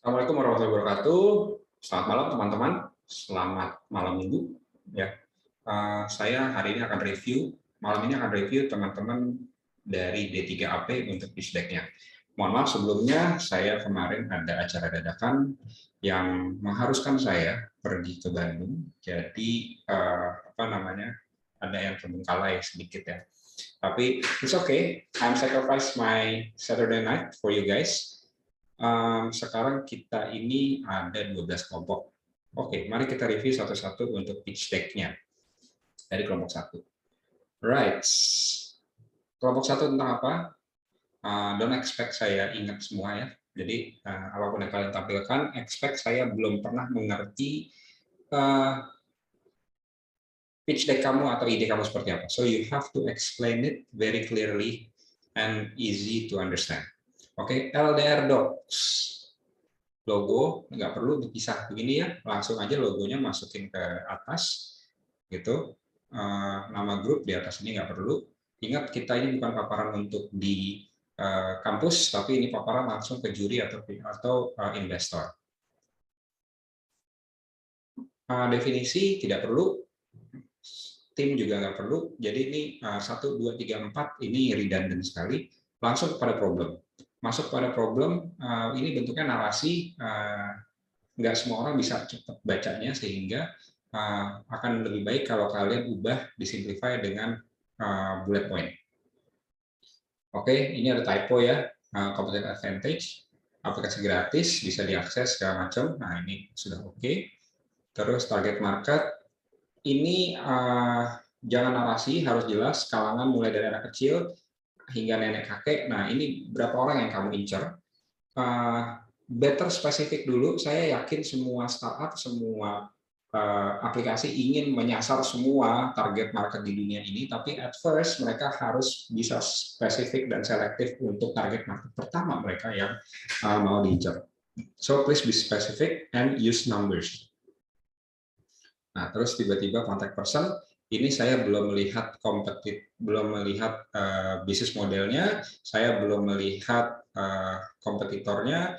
Assalamualaikum warahmatullahi wabarakatuh. Selamat malam teman-teman. Selamat malam minggu. Ya, saya hari ini akan review. Malam ini akan review teman-teman dari D3AP untuk pitch deck-nya. Mohon maaf sebelumnya, saya kemarin ada acara dadakan yang mengharuskan saya pergi ke Bandung. Jadi apa namanya, ada yang terbengkalai sedikit ya. Tapi it's okay. I'm sacrifice my Saturday night for you guys. Sekarang kita ini ada 12 kelompok. Oke, mari kita review satu-satu untuk pitch deck-nya dari kelompok 1. Right. Kelompok 1 tentang apa? Don't expect saya ingat semua ya. Jadi apapun yang kalian tampilkan, expect saya belum pernah mengerti pitch deck kamu atau ide kamu seperti apa. So you have to explain it very clearly and easy to understand. Oke, LDR Docs. Logo nggak perlu dipisah begini ya, langsung aja logonya masukin ke atas gitu. Nama grup di atas ini nggak perlu. Ingat, kita ini bukan paparan untuk di kampus, tapi ini paparan langsung ke juri atau investor. Definisi tidak perlu, tim juga nggak perlu. Jadi ini 1, 2, 3, 4 ini redundant sekali. Langsung kepada problem. Masuk pada problem, ini bentuknya narasi. Nggak semua orang bisa cepat bacanya, sehingga akan lebih baik kalau kalian ubah, disimplify dengan bullet point. Oke, ini ada typo ya, competitive advantage, aplikasi gratis, bisa diakses segala macam. Nah, ini sudah oke. Terus target market, ini jangan narasi, harus jelas, kalangan mulai dari anak kecil hingga nenek kakek. Nah, ini berapa orang yang kamu incer. Better spesifik dulu. Saya yakin semua startup, semua aplikasi ingin menyasar semua target market di dunia ini, tapi at first mereka harus bisa spesifik dan selektif untuk target market pertama mereka yang mau diincar. So please be specific and use numbers. Nah, terus tiba-tiba contact person, ini saya belum melihat bisnis modelnya, saya belum melihat kompetitornya.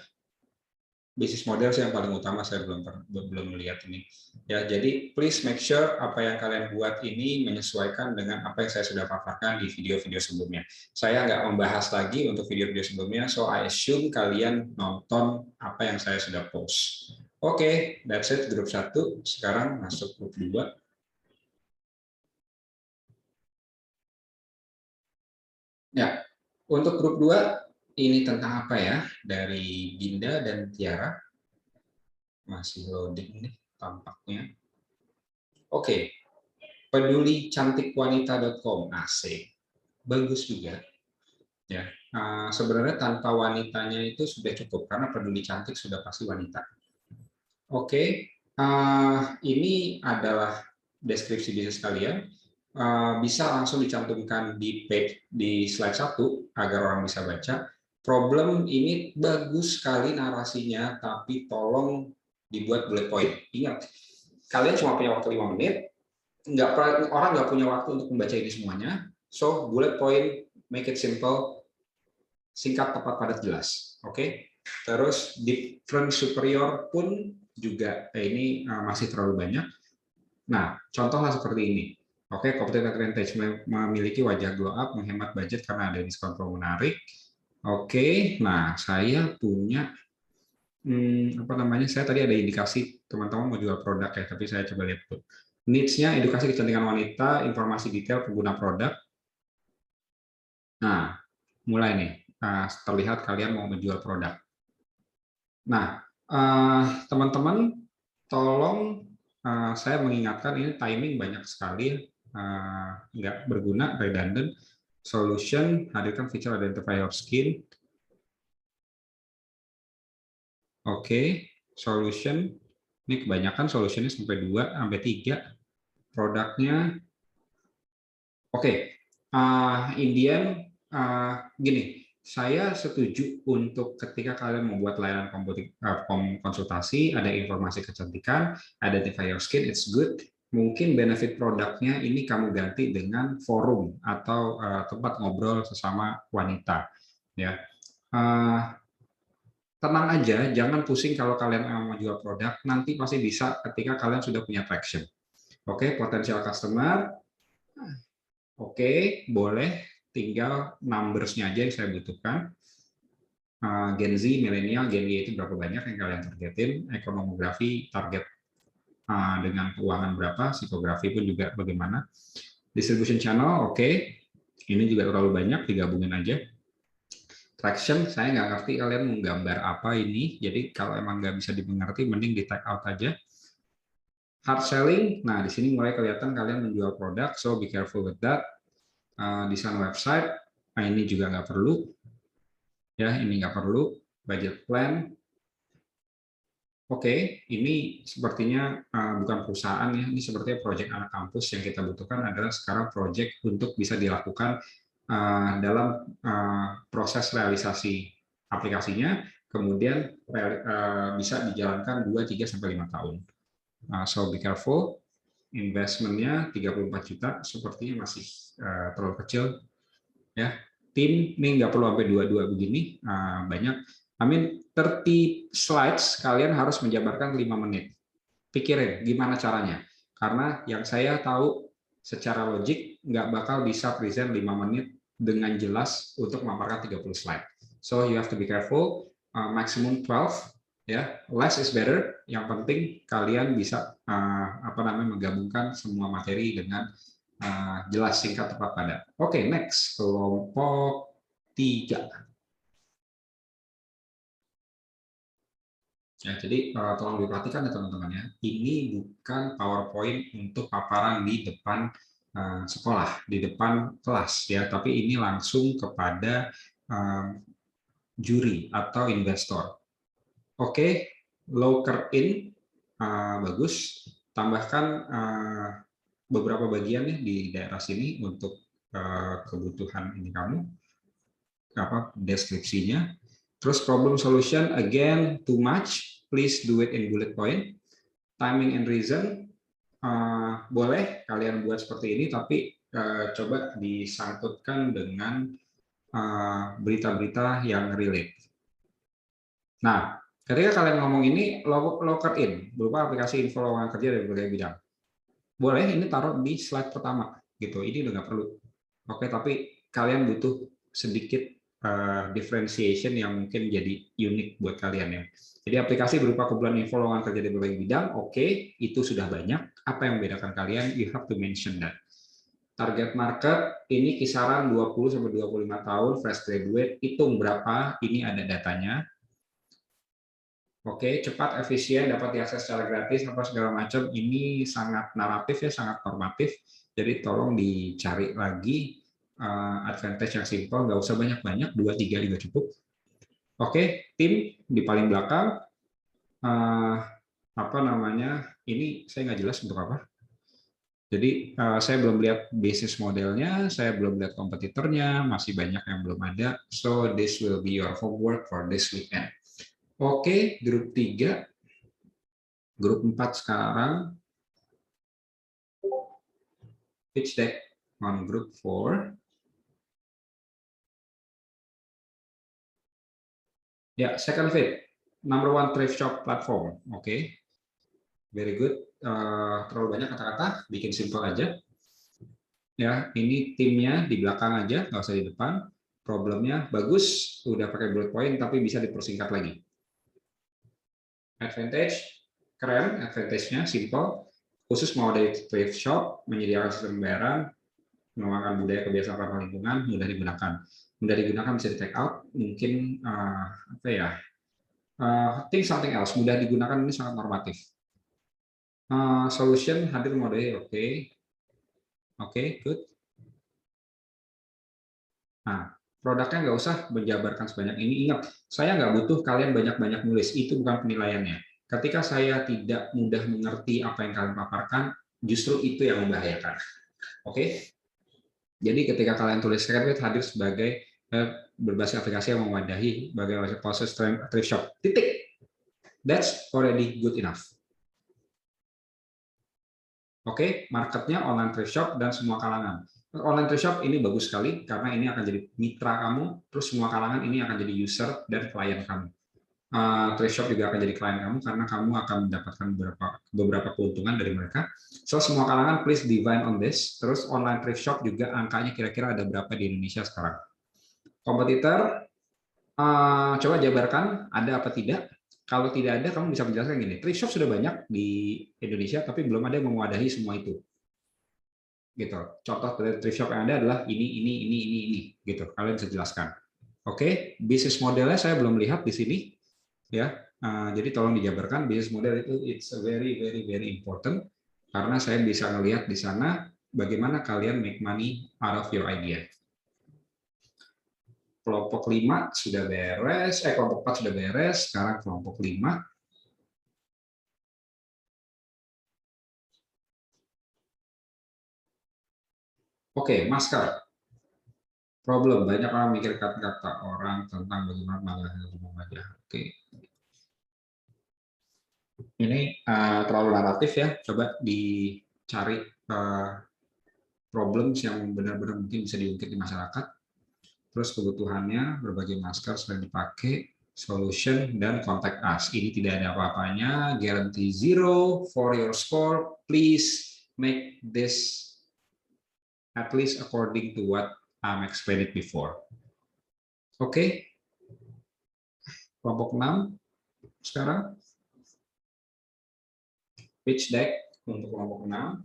Bisnis model sih yang paling utama, saya belum melihat ini. Ya, jadi please make sure apa yang kalian buat ini menyesuaikan dengan apa yang saya sudah paparkan di video-video sebelumnya. Saya nggak membahas lagi untuk video-video sebelumnya, so I assume kalian nonton apa yang saya sudah post. Oke, that's it grup 1. Sekarang masuk grup 2. Ya, untuk grup 2 ini tentang apa ya? Dari Dinda dan Tiara. Masih loading nih tampaknya. Oke, pedulicantikwanita.com, asik, bagus juga. Ya, sebenarnya tanpa wanitanya itu sudah cukup, karena peduli cantik sudah pasti wanita. Oke, ini adalah deskripsi bisnis kalian. Bisa langsung dicantumkan di slide 1 agar orang bisa baca. Problem ini bagus sekali narasinya, tapi tolong dibuat bullet point. Ingat, kalian cuma punya waktu 5 menit, orang nggak punya waktu untuk membaca ini semuanya. So bullet point, make it simple, singkat, tepat, padat, jelas. Oke. Terus different superior pun juga ini masih terlalu banyak. Nah, contohnya seperti ini. Oke, competitive advantage, memiliki wajah glow up, menghemat budget karena ada diskon promo menarik. Oke, nah saya punya apa namanya? Saya tadi ada indikasi teman-teman mau jual produk ya, tapi saya coba lihat tuh. Needs-nya edukasi kecantikan wanita, informasi detail pengguna produk. Nah, mulai nih, terlihat kalian mau menjual produk. Nah, teman-teman, tolong saya mengingatkan ini timing banyak sekali, nggak berguna, redundant. Solution, hadirkan feature identify your skin. Oke, solution, ini kebanyakan solutionnya sampai 2 sampai 3. Produknya, oke, Indian, gini. Saya setuju untuk ketika kalian membuat layanan konsultasi, ada informasi kecantikan, identify your skin, it's good. Mungkin benefit produknya ini kamu ganti dengan forum atau tempat ngobrol sesama wanita. Ya, tenang aja, jangan pusing kalau kalian mau jual produk, nanti pasti bisa ketika kalian sudah punya traction. Oke, potensial customer, oke, boleh, tinggal numbers-nya aja yang saya butuhkan. Gen Z, milenial, Gen Y itu berapa banyak yang kalian targetin, ekonomografi, target dengan keuangan berapa, psikografi pun juga bagaimana. Distribution channel, oke, ini juga terlalu banyak, digabungin aja. Traction, saya nggak ngerti kalian mau gambar apa ini, jadi kalau emang nggak bisa dimengerti, mending di tag out aja. Hard selling, nah di sini mulai kelihatan kalian menjual produk, so be careful with that. Desain website, nah ini juga nggak perlu, ya ini nggak perlu. Budget plan, oke, ini sepertinya bukan perusahaan ya, ini sepertinya proyek anak kampus. Yang kita butuhkan adalah sekarang proyek untuk bisa dilakukan dalam proses realisasi aplikasinya, kemudian bisa dijalankan 2, 3, sampai 5 tahun. So be careful, investmentnya 34 juta, sepertinya masih terlalu kecil. Ya, tim ini nggak perlu sampai 22 begini, banyak. 30 slides, kalian harus menjabarkan 5 menit. Pikirin gimana caranya. Karena yang saya tahu secara logik nggak bakal bisa present 5 menit dengan jelas untuk memaparkan 30 slide. So you have to be careful, maximum 12, ya, less is better. Yang penting kalian bisa menggabungkan semua materi dengan jelas, singkat, tepat, padat. Oke, next, kelompok 3. Ya, jadi tolong diperhatikan ya teman-teman ya. Ini bukan PowerPoint untuk paparan di depan sekolah, di depan kelas ya, tapi ini langsung kepada juri atau investor. Oke, locker in, bagus. Tambahkan beberapa bagian nih di daerah sini untuk kebutuhan ini kamu, deskripsinya. Terus problem solution, again too much, please do it in bullet point. Timing and reason, boleh kalian buat seperti ini, tapi coba disangkutkan dengan berita-berita yang relate. Nah, ketika kalian ngomong ini, locker in berupa aplikasi info lowongan kerja dari berbagai bidang. Boleh ini taruh di slide pertama, gitu. Ini udah nggak perlu. Oke, tapi kalian butuh sedikit differentiation yang mungkin jadi unik buat kalian ya. Jadi aplikasi berupa kumpulan info lowongan kerja di berbagai bidang, oke, itu sudah banyak. Apa yang membedakan kalian? You have to mention that. Target market ini kisaran 20 sampai 25 tahun, fresh graduate, hitung berapa, ini ada datanya. Oke, cepat, efisien, dapat diakses secara gratis, apa segala macam. Ini sangat naratif ya, sangat normatif. Jadi tolong dicari lagi advantage yang simple, nggak usah banyak-banyak, 2-3 juga cukup. Oke, tim di paling belakang. Ini saya nggak jelas untuk apa. Jadi saya belum lihat bisnis modelnya, saya belum lihat kompetitornya, masih banyak yang belum ada. So this will be your homework for this weekend. Oke, grup 3. Grup 4 sekarang. Pitch deck on group 4. Ya, second fit. Number 1 thrift shop platform. Oke. Very good. Terlalu banyak kata-kata, bikin simple aja. Ya, ini timnya di belakang aja, nggak usah di depan. Problemnya bagus, udah pakai bullet point, tapi bisa dipersingkat lagi. Advantage, keren, advantage-nya simple, khusus mau dari thrift shop, menyediakan sistem pembayaran, mengembangkan budaya kebiasaan ramah lingkungan, mudah digunakan. Mudah digunakan bisa di take out, mungkin think something else, mudah digunakan ini sangat normatif. Solution hadir mode, oke, good. Nah, produknya nggak usah menjabarkan sebanyak ini. Ingat, saya nggak butuh kalian banyak-banyak nulis. Itu bukan penilaiannya. Ketika saya tidak mudah mengerti apa yang kalian paparkan, justru itu yang membahayakan. Oke? Jadi ketika kalian tulis second hadir sebagai berbasis aplikasi yang mewadahi bagaimana proses thrift shop. Titik. That's already good enough. Oke, marketnya online thrift shop dan semua kalangan. Online thrift shop ini bagus sekali karena ini akan jadi mitra kamu, terus semua kalangan ini akan jadi user dan klien kamu. Trace Shop juga akan jadi klien kamu karena kamu akan mendapatkan beberapa keuntungan dari mereka. So semua kalangan please divine on this. Terus online Trace Shop juga angkanya kira-kira ada berapa di Indonesia sekarang. Kompetitor, coba jabarkan ada apa tidak. Kalau tidak ada, kamu bisa menjelaskan gini, Trace Shop sudah banyak di Indonesia, tapi belum ada yang mewadahi semua itu. Gitu. Contoh dari Trace Shop yang ada adalah ini, gitu. Kalian bisa jelaskan. Oke, bisnis modelnya saya belum lihat di sini, ya. Jadi tolong dijabarkan bisnis model itu, it's a very important karena saya bisa ngelihat di sana bagaimana kalian make money out of your idea. Kelompok 5 sudah beres, kelompok 4 sudah beres, sekarang kelompok 5. Oke, masker. Problem, banyak orang mikir kata-kata orang tentang bagaimana menangani wajah. Oke. Ini terlalu naratif ya, coba dicari problem yang benar-benar mungkin bisa diungkit di masyarakat. Terus kebutuhannya, berbagai masker sering dipakai, solution, dan contact us. Ini tidak ada apa-apanya, guarantee 0 for your score. Please make this at least according to what I'm explained before. Oke, kelompok 6 sekarang. Pitch deck untuk kelompok 6.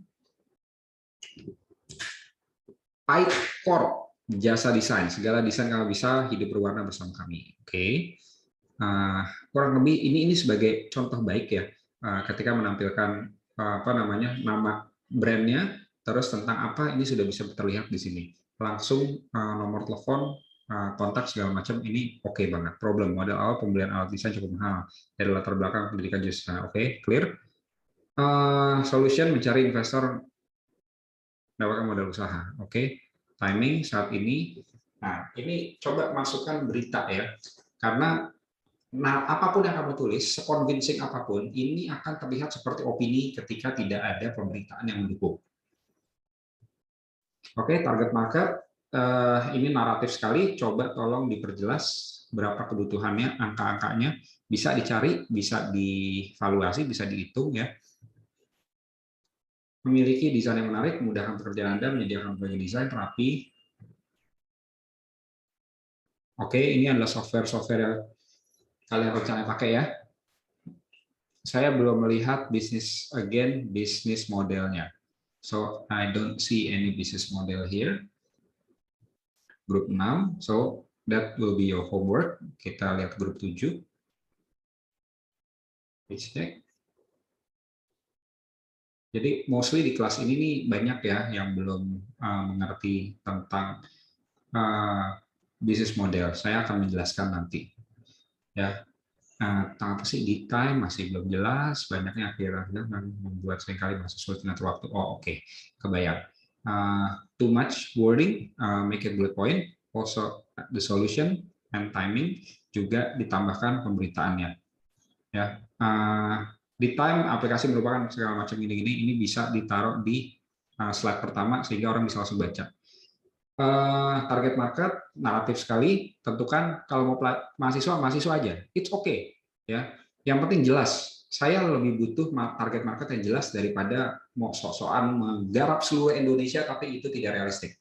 Paid Corp, jasa desain. Segala desain kalau bisa hidup berwarna bersama kami. Oke. Kurang lebih ini sebagai contoh baik ya. Ketika menampilkan nama brandnya, terus tentang apa ini sudah bisa terlihat di sini. Langsung nomor telepon, kontak segala macam ini oke banget. Problem modal awal pembelian alat desain cukup mahal dari latar belakang pendidikan jasa. Oke, clear. Solution mencari investor mendapatkan modal usaha. Oke, timing saat ini. Nah, ini coba masukkan berita ya, karena apapun yang kamu tulis, seconvincing apapun, ini akan terlihat seperti opini ketika tidak ada pemberitaan yang mendukung. Oke, target market ini naratif sekali. Coba tolong diperjelas berapa kebutuhannya, angka-angkanya bisa dicari, bisa dievaluasi, bisa dihitung ya. Memiliki desain yang menarik, memudahkan pekerjaan Anda, menyediakan berbagai desain rapi. Oke, ini adalah software-software yang kalian rencana pakai ya. Saya belum melihat bisnis modelnya. So I don't see any business model here. Grup 6, so that will be your homework. Kita lihat grup 7. Pitch deck. Jadi mostly di kelas ini nih banyak ya yang belum mengerti tentang bisnis model. Saya akan menjelaskan nanti. Ya, tentang apa sih di time masih belum jelas. Banyaknya akhir-akhir membuat seringkali masih sulit mengatur waktu. Oh oke, kebayang. Too much wording, make it bullet point. Also the solution and timing juga ditambahkan pemberitaannya. Ya, di time aplikasi merupakan segala macam ini bisa ditaruh di slide pertama sehingga orang bisa langsung baca. Target market naratif sekali, tentukan kalau mau mahasiswa aja, it's okay ya. Yang penting jelas. Saya lebih butuh target market yang jelas daripada mau sok-sokan menggarap seluruh Indonesia tapi itu tidak realistik.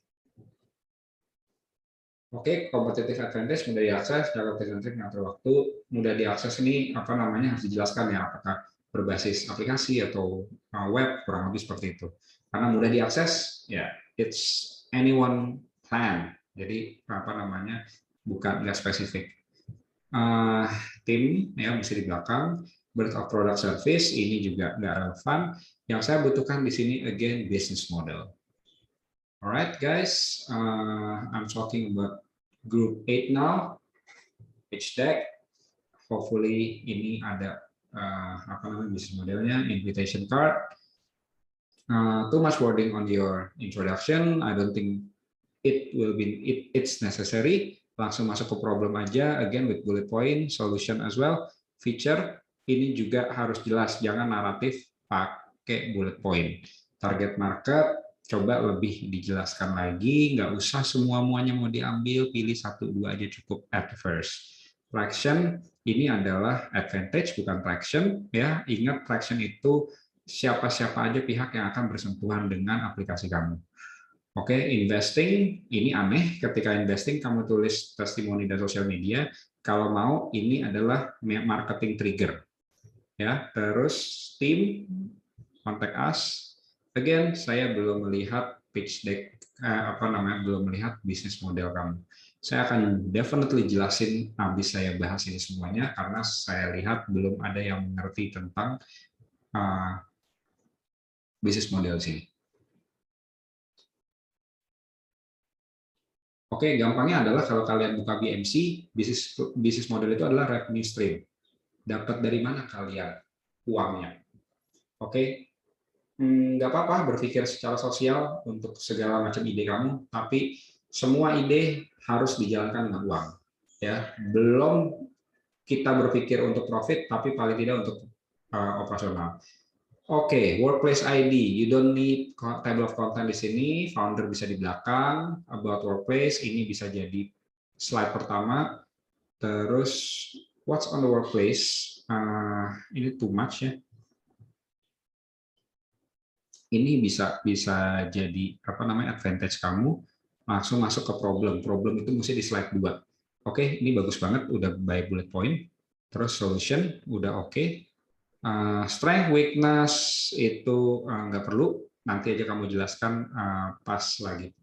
Oke, competitive advantage mudah diakses, competitive advantage mengatur waktu, mudah diakses ini harus dijelaskan ya, apakah berbasis aplikasi atau web, kurang lebih seperti itu. Karena mudah diakses, ya it's anyone plan. Jadi bukan nggak spesifik. Tim ya bisa di belakang, breadth of product service ini juga nggak relevan. Yang saya butuhkan di sini again business model. Alright guys, I'm talking about group 8 now, pitch deck. Hopefully ini ada business modelnya, invitation card. Too much wording on your introduction. I don't think it's necessary. Langsung masuk ke problem aja. Again with bullet point, solution as well. Feature ini juga harus jelas. Jangan naratif pakai bullet point. Target market coba lebih dijelaskan lagi, nggak usah semua-muanya mau diambil, pilih 1-2 aja cukup at first. Traction ini adalah advantage bukan traction ya. Ingat traction itu siapa-siapa aja pihak yang akan bersentuhan dengan aplikasi kamu. Oke, investing ini aneh ketika investing kamu tulis testimoni dan sosial media. Kalau mau ini adalah marketing trigger. Ya, terus tim contact us. Again, saya belum melihat pitch deck belum melihat bisnis model kamu. Saya akan definitely jelasin habis saya bahas ini semuanya karena saya lihat belum ada yang mengerti tentang bisnis model sini. Oke, gampangnya adalah kalau kalian buka BMC, bisnis model itu adalah revenue stream. Dapat dari mana kalian uangnya? Oke, nggak apa-apa berpikir secara sosial untuk segala macam ide kamu, tapi semua ide harus dijalankan dengan uang. Ya, belum kita berpikir untuk profit, tapi paling tidak untuk operasional. Oke, workplace ID. You don't need table of content di sini. Founder bisa di belakang. About workplace ini bisa jadi slide pertama. Terus what's on the workplace? Ini too much ya. Ini bisa jadi advantage kamu. Langsung masuk ke problem. Problem itu mesti di slide 2. Oke, ini bagus banget. Udah by bullet point. Terus solution udah oke. Strength, weakness itu nggak perlu, nanti aja kamu jelaskan pas lagi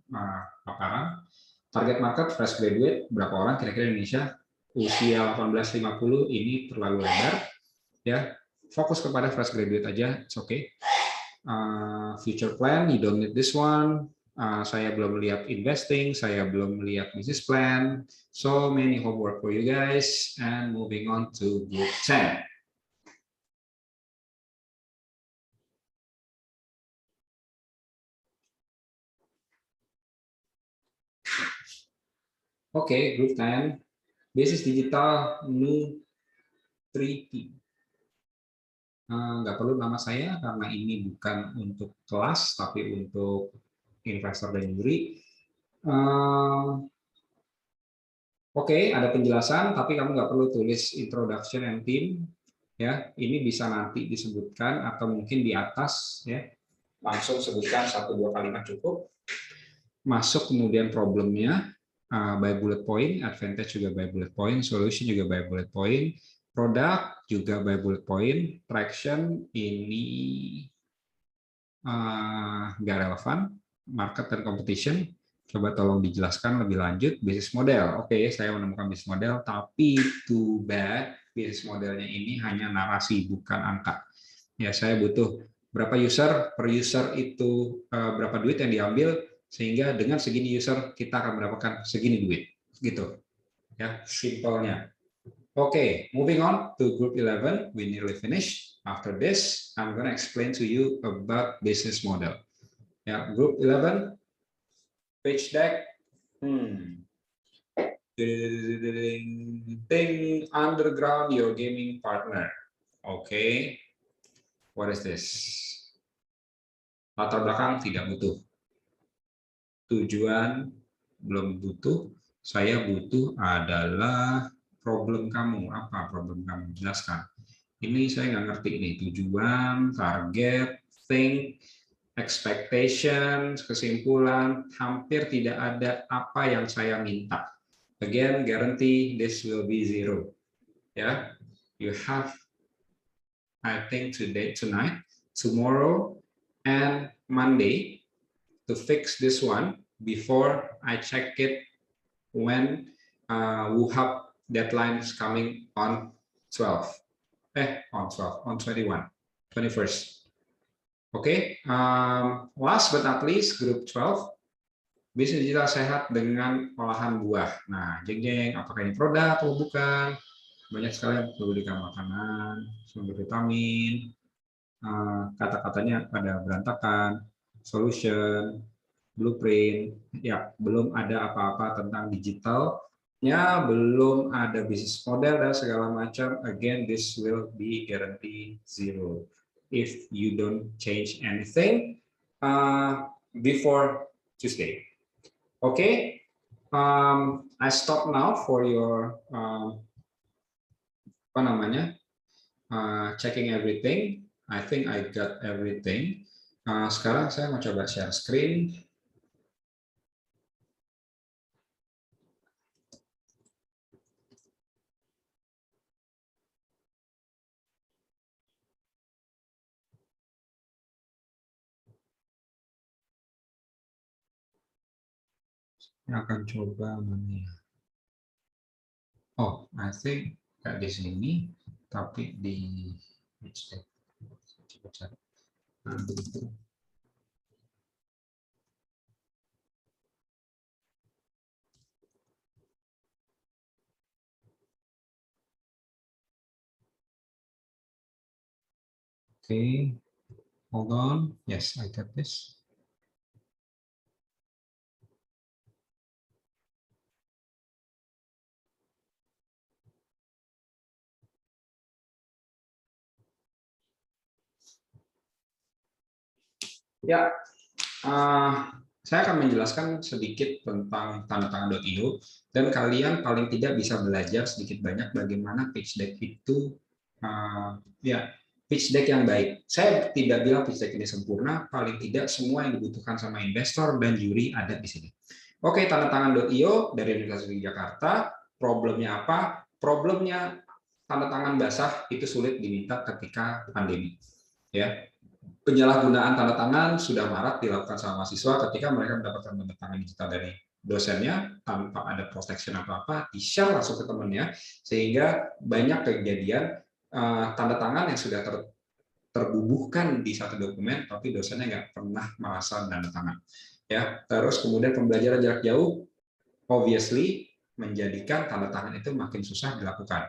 paparan. Target market fresh graduate, berapa orang kira-kira Indonesia usia 18-50 ini terlalu lebar, ya. Fokus kepada fresh graduate aja, it's okay. Future plan, you don't need this one. Saya belum melihat investing, saya belum melihat business plan. So many homework for you guys, and moving on to group 10. Oke, group 10. Bisnis digital Nutriti. Nggak perlu nama saya karena ini bukan untuk kelas, tapi untuk investor dan juri. Oke, ada penjelasan, tapi kamu nggak perlu tulis introduction and team. Ya, ini bisa nanti disebutkan atau mungkin di atas, ya. Langsung sebutkan 1-2 kalimat cukup. Masuk kemudian problemnya by bullet point, advantage juga by bullet point, solution juga by bullet point, produk juga by bullet point, traction ini nggak relevan, market dan competition, coba tolong dijelaskan lebih lanjut, bisnis model. Oke, saya menemukan bisnis model, tapi too bad bisnis modelnya ini hanya narasi bukan angka. Ya, saya butuh berapa user, per user itu berapa duit yang diambil, sehingga dengan segini user kita akan mendapatkan segini duit, gitu ya, simpelnya. Okay, moving on to group 11, we nearly finished. After this, I'm going to explain to you about business model. Ya, group 11, page deck. Underground your gaming partner. Okay, what is this? Latar belakang tidak butuh. Tujuan belum butuh. Saya butuh adalah problem kamu. Apa problem kamu? Jelaskan. Ini saya nggak ngerti ini. Tujuan, target, think, expectation, kesimpulan. Hampir tidak ada apa yang saya minta. Again, guarantee this will be 0. Ya, you have, I think today, tonight, tomorrow, and Monday to fix this one before I check it when WUHAP deadline is coming on 12. On 21st. Okay. Last but not least, group 12. Bisnis digital sehat dengan olahan buah. Nah, jeng-jeng, apakah ini produk atau bukan? Banyak sekali yang memberikan makanan, sumber vitamin, kata-katanya pada berantakan, solution, blueprint, ya belum ada apa-apa tentang digital, ya belum ada bisnis model dan segala macam. Again, this will be guarantee 0 if you don't change anything before Tuesday. Okay, I stop now for your apa namanya, checking everything. I think I got everything. Sekarang saya mau coba share screen. Saya akan coba mana ya. Oh, I think nggak di sini, tapi di coba cari. Okay, hold on. Yes, I got this. Ya, saya akan menjelaskan sedikit tentang tanda tangan.io dan kalian paling tidak bisa belajar sedikit banyak bagaimana pitch deck itu, ya, pitch deck yang baik. Saya tidak bilang pitch deck ini sempurna, paling tidak semua yang dibutuhkan sama investor dan juri ada di sini. Oke, tanda tangan.io dari Universitas Jakarta. Problemnya apa? Problemnya tanda tangan basah itu sulit diminta ketika pandemi. Ya, penyalahgunaan tanda tangan sudah marak dilakukan sama mahasiswa ketika mereka mendapatkan tanda tangan digital dari dosennya tanpa ada protection apa-apa, di-share langsung ke temannya, sehingga banyak kejadian tanda tangan yang sudah terbubuhkan di satu dokumen, tapi dosennya nggak pernah merasa tanda tangan. Ya, terus kemudian pembelajaran jarak jauh, obviously menjadikan tanda tangan itu makin susah dilakukan,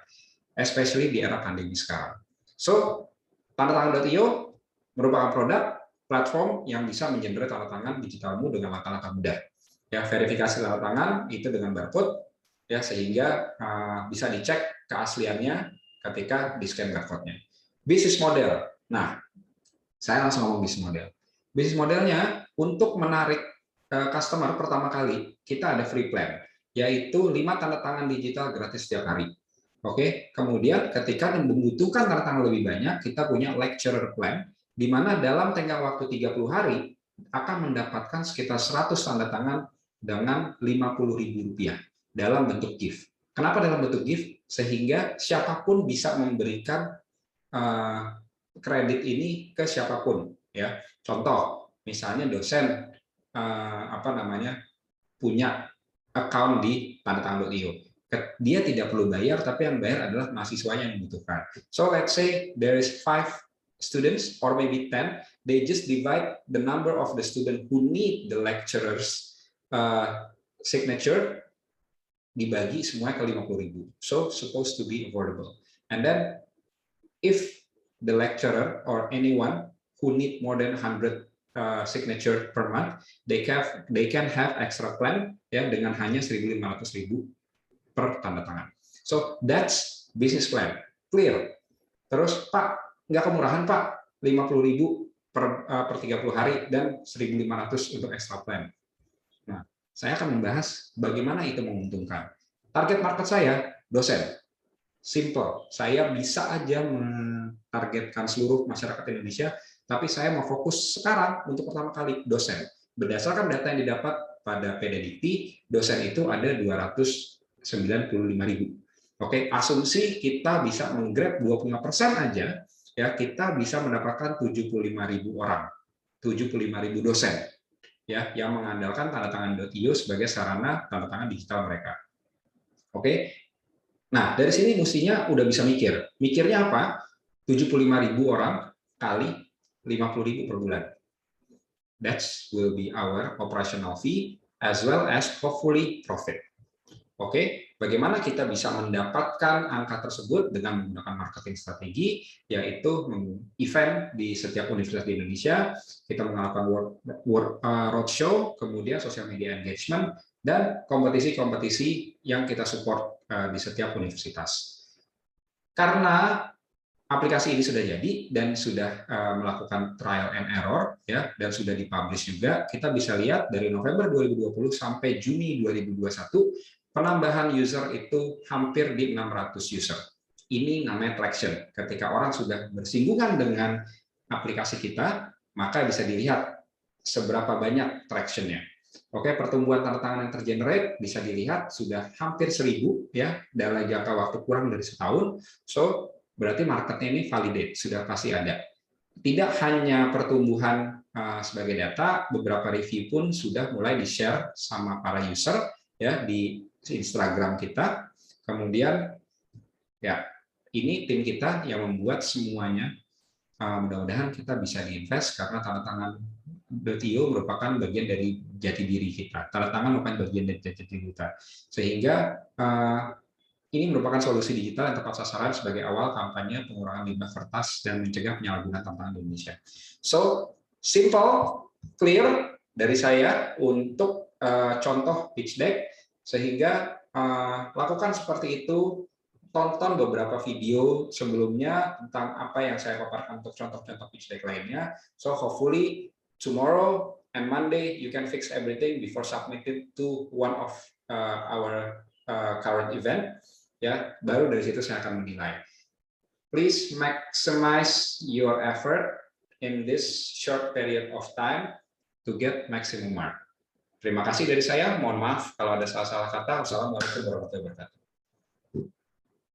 especially di era pandemi sekarang. So, tanda tangan.io merupakan produk platform yang bisa mengenerate tanda tangan digitalmu dengan langkah-langkah mudah. Ya, verifikasi tanda tangan itu dengan barcode, ya, sehingga bisa dicek keasliannya ketika di-scan barcode-nya. Bisnis model. Nah, saya langsung ngomong bisnis model. Bisnis modelnya untuk menarik customer pertama kali, kita ada free plan, yaitu 5 tanda tangan digital gratis setiap hari. Oke, kemudian ketika membutuhkan tanda tangan lebih banyak, kita punya lecturer plan, di mana dalam tenggang waktu 30 hari akan mendapatkan sekitar 100 tanda tangan dengan Rp50.000 dalam bentuk gift. Kenapa dalam bentuk gift? Sehingga siapapun bisa memberikan kredit ini ke siapapun. Ya, contoh, misalnya dosen punya account di tanda tangan.io. Dia tidak perlu bayar, tapi yang bayar adalah mahasiswanya yang membutuhkan. So let's say there is 5 students or maybe 10, they just divide the number of the student who need the lecturer's signature, dibagi semua ke 50.000. So supposed to be affordable. And then if the lecturer or anyone who need more than 100 signature per month, they can have extra plan, ya, dengan hanya 1.500.000 per tanda tangan. So that's business plan, clear. Terus Pak, nggak kemurahan Pak, 50.000 per 30 hari dan 1.500 untuk extra plan. Nah, saya akan membahas bagaimana itu menguntungkan. Target market saya dosen. Simple, saya bisa aja mentargetkan seluruh masyarakat Indonesia, tapi saya mau fokus sekarang untuk pertama kali dosen. Berdasarkan data yang didapat pada PDDikti, dosen itu ada 295.000. Oke, asumsi kita bisa menggrab 25% aja, ya, kita bisa mendapatkan 75.000 orang, 75.000 dosen, ya, yang mengandalkan tanda tangan.io sebagai sarana tanda tangan digital mereka. Oke. Nah, dari sini mestinya udah bisa mikir. Mikirnya apa? 75.000 orang kali 50.000 per bulan. That will be our operational fee as well as hopefully profit. Oke, bagaimana kita bisa mendapatkan angka tersebut dengan menggunakan marketing strategi, yaitu event di setiap universitas di Indonesia, kita melakukan roadshow, kemudian social media engagement, dan kompetisi-kompetisi yang kita support di setiap universitas. Karena aplikasi ini sudah jadi dan sudah melakukan trial and error, ya, dan sudah dipublish juga, kita bisa lihat dari November 2020 sampai Juni 2021, penambahan user itu hampir di 600 user. Ini namanya traction. Ketika orang sudah bersinggungan dengan aplikasi kita, maka bisa dilihat seberapa banyak traction-nya. Oke, pertumbuhan tanda tangan yang tergenerate bisa dilihat sudah hampir 1.000 ya dalam jangka waktu kurang dari setahun. So, berarti marketnya ini validate, sudah pasti ada. Tidak hanya pertumbuhan sebagai data, beberapa review pun sudah mulai di-share sama para user ya di Instagram kita. Kemudian ya ini tim kita yang membuat semuanya. Mudah-mudahan kita bisa diinvest karena tanda tangan BTO merupakan bagian dari jati diri kita. Tanda tangan merupakan bagian dari jati diri kita. Sehingga ini merupakan solusi digital yang tepat sasaran sebagai awal kampanye pengurangan limbah kertas dan mencegah penyalahgunaan tanda tangan di Indonesia. So, simple, clear dari saya untuk contoh pitch deck, sehingga lakukan seperti itu. Tonton beberapa video sebelumnya tentang apa yang saya paparkan untuk contoh-contoh pitch deck lainnya. So hopefully tomorrow and Monday you can fix everything before submitted to one of our current event. Ya, baru dari situ saya akan menilai. Please maximize your effort in this short period of time to get maximum mark. Terima kasih dari saya. Mohon maaf kalau ada salah-salah kata. Wassalamualaikum warahmatullahi wabarakatuh.